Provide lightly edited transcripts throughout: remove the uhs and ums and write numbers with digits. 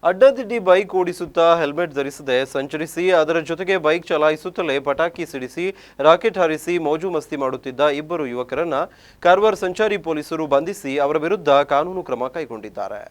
ಅಡ್ಡದಿಡ್ಡಿ bike ಓಡಿಸುತ್ತಾ helmet ಧರಿಸದೆ ಸಂಚರಿಸಿ ಅದರ ಜೊತೆಗೆ ಬೈಕ್ ಚಲಾಯಿಸುತ್ತಲೇ ಪಟಾಕಿ ಸಿಡಿಸಿ ರಾಕೆಟ್ ಹಾರಿಸಿ ಮೋಜು ಮಸ್ತಿ ಮಾಡುತ್ತಿದ್ದ ಇಬ್ಬರು ಯುವಕರನ್ನ ಕಾರವಾರ ಸಂಚಾರಿ ಪೊಲೀಸರು ಬಂಧಿಸಿ ಅವರ ವಿರುದ್ಧ ಕಾನೂನು ಕ್ರಮ ಕೈಗೊಂಡಿದ್ದಾರೆ.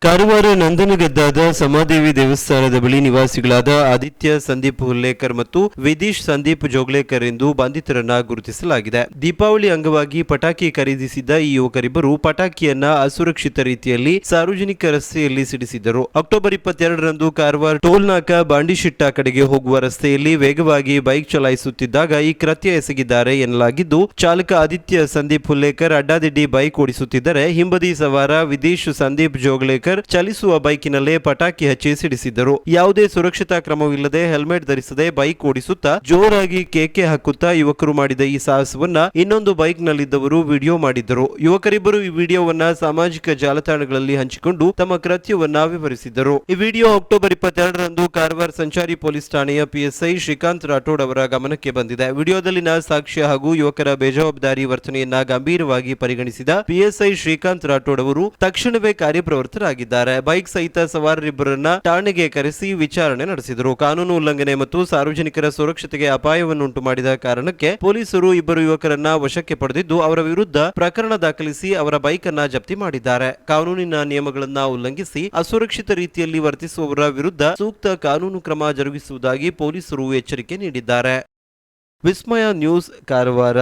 ಕಾರವಾರ ನಂದನಗದ್ದಾದ ಸಮಾದೇವಿ ದೇವಸ್ಥಾನದ ಬಳಿ ನಿವಾಸಿಗಳಾದ ಆದಿತ್ಯ ಸಂದೀಪ್ ಹುಲ್ಲೇಕರ್ ಮತ್ತು ವಿದೀಶ್ ಸಂದೀಪ್ ಜೋಗ್ಲೇಕರ್ ಎಂದು ಬಂಧಿತರನ್ನ ಗುರುತಿಸಲಾಗಿದೆ. ದೀಪಾವಳಿ ಅಂಗವಾಗಿ ಪಟಾಕಿ ಖರೀದಿಸಿದ್ದ ಈ ಯುವಕರಿಬ್ಬರು ಪಟಾಕಿಯನ್ನ ಅಸುರಕ್ಷಿತ ರೀತಿಯಲ್ಲಿ ಸಾರ್ವಜನಿಕ ರಸ್ತೆಯಲ್ಲಿ ಸಿಡಿಸಿದ್ದರು. ಅಕ್ಟೋಬರ್ 22ರಂದು ಕಾರವಾರ ಟೋಲ್ನಾಕ ಬಾಂಡಿಶಿಟ್ಟ ಕಡೆಗೆ ಹೋಗುವ ರಸ್ತೆಯಲ್ಲಿ ವೇಗವಾಗಿ ಬೈಕ್ ಚಲಾಯಿಸುತ್ತಿದ್ದಾಗ ಈ ಕೃತ್ಯ ಎಸಗಿದ್ದಾರೆ ಎನ್ನಲಾಗಿದ್ದು, ಚಾಲಕ ಆದಿತ್ಯ ಸಂದೀಪ್ ಹುಲ್ಲೇಕರ್ ಅಡ್ಡಾದಿಡ್ಡಿ ಬೈಕ್ ಓಡಿಸುತ್ತಿದ್ದರೆ ಹಿಂಬದಿ ಸವಾರ ವಿದೀಶ್ ಸಂದೀಪ್ ಜೋಗ್ಲೇಕರ್ ಚಲಿಸುವ ಬೈಕಿನಲ್ಲೇ ಪಟಾಕಿ ಹಚ್ಚಿ ಸಿಡಿಸಿದ್ದರು. ಯಾವುದೇ ಸುರಕ್ಷತಾ ಕ್ರಮವಿಲ್ಲದೆ ಹೆಲ್ಮೆಟ್ ಧರಿಸದೆ ಬೈಕ್ ಓಡಿಸುತ್ತಾ ಜೋರಾಗಿ ಕೇಕೆ ಹಾಕುತ್ತಾ ಯುವಕರು ಮಾಡಿದ ಈ ಸಾಹಸವನ್ನ ಇನ್ನೊಂದು ಬೈಕ್ ನಲ್ಲಿದ್ದವರು ವಿಡಿಯೋ ಮಾಡಿದ್ದರು. ಯುವಕರಿಬ್ಬರು ಈ ವಿಡಿಯೋವನ್ನ ಸಾಮಾಜಿಕ ಜಾಲತಾಣಗಳಲ್ಲಿ ಹಂಚಿಕೊಂಡು ತಮ್ಮ ಕೃತ್ಯವನ್ನ ವಿವರಿಸಿದ್ದರು. ಈ ವಿಡಿಯೋ ಅಕ್ಟೋಬರ್ 22ರಂದು ಕಾರವಾರ ಸಂಚಾರಿ ಪೊಲೀಸ್ ಠಾಣೆಯ ಪಿಎಸ್ಐ ಶ್ರೀಕಾಂತ್ ರಾಠೋಡ್ ಅವರ ಗಮನಕ್ಕೆ ಬಂದಿದೆ. ವಿಡಿಯೋದಲ್ಲಿನ ಸಾಕ್ಷ್ಯ ಹಾಗೂ ಯುವಕರ ಬೇಜವಾಬ್ದಾರಿ ವರ್ತನೆಯನ್ನ ಗಂಭೀರವಾಗಿ ಪರಿಗಣಿಸಿದ ಪಿಎಸ್ಐ ಶ್ರೀಕಾಂತ್ ರಾಠೋಡ್ ಅವರು ತಕ್ಷಣವೇ ಕಾರ್ಯಪ್ರವೃತ್ತರಾಗಿದ್ದಾರೆ. ಬೈಕ್ ಸಹಿತ ಸವಾರರಿಬ್ಬರನ್ನ ಠಾಣೆಗೆ ಕರೆಸಿ ವಿಚಾರಣೆ ನಡೆಸಿದರು. ಕಾನೂನು ಉಲ್ಲಂಘನೆ ಮತ್ತು ಸಾರ್ವಜನಿಕರ ಸುರಕ್ಷತೆಗೆ ಅಪಾಯವನ್ನುಂಟು ಮಾಡಿದ ಕಾರಣಕ್ಕೆ ಪೊಲೀಸರು ಇಬ್ಬರು ಯುವಕರನ್ನ ವಶಕ್ಕೆ ಪಡೆದಿದ್ದು ಅವರ ವಿರುದ್ಧ ಪ್ರಕರಣ ದಾಖಲಿಸಿ ಅವರ ಬೈಕ್ ಅನ್ನ ಜಪ್ತಿ ಮಾಡಿದ್ದಾರೆ. ಕಾನೂನಿನ ನಿಯಮಗಳನ್ನ ಉಲ್ಲಂಘಿಸಿ ಅಸುರಕ್ಷಿತ ರೀತಿಯಲ್ಲಿ ವರ್ತಿಸುವವರ ವಿರುದ್ಧ ಸೂಕ್ತ ಕಾನೂನು ಕ್ರಮ ಜರುಗಿಸುವುದಾಗಿ ಪೊಲೀಸರು ಎಚ್ಚರಿಕೆ ನೀಡಿದ್ದಾರೆ. ವಿಸ್ಮಯ ನ್ಯೂಸ್, ಕಾರವಾರ.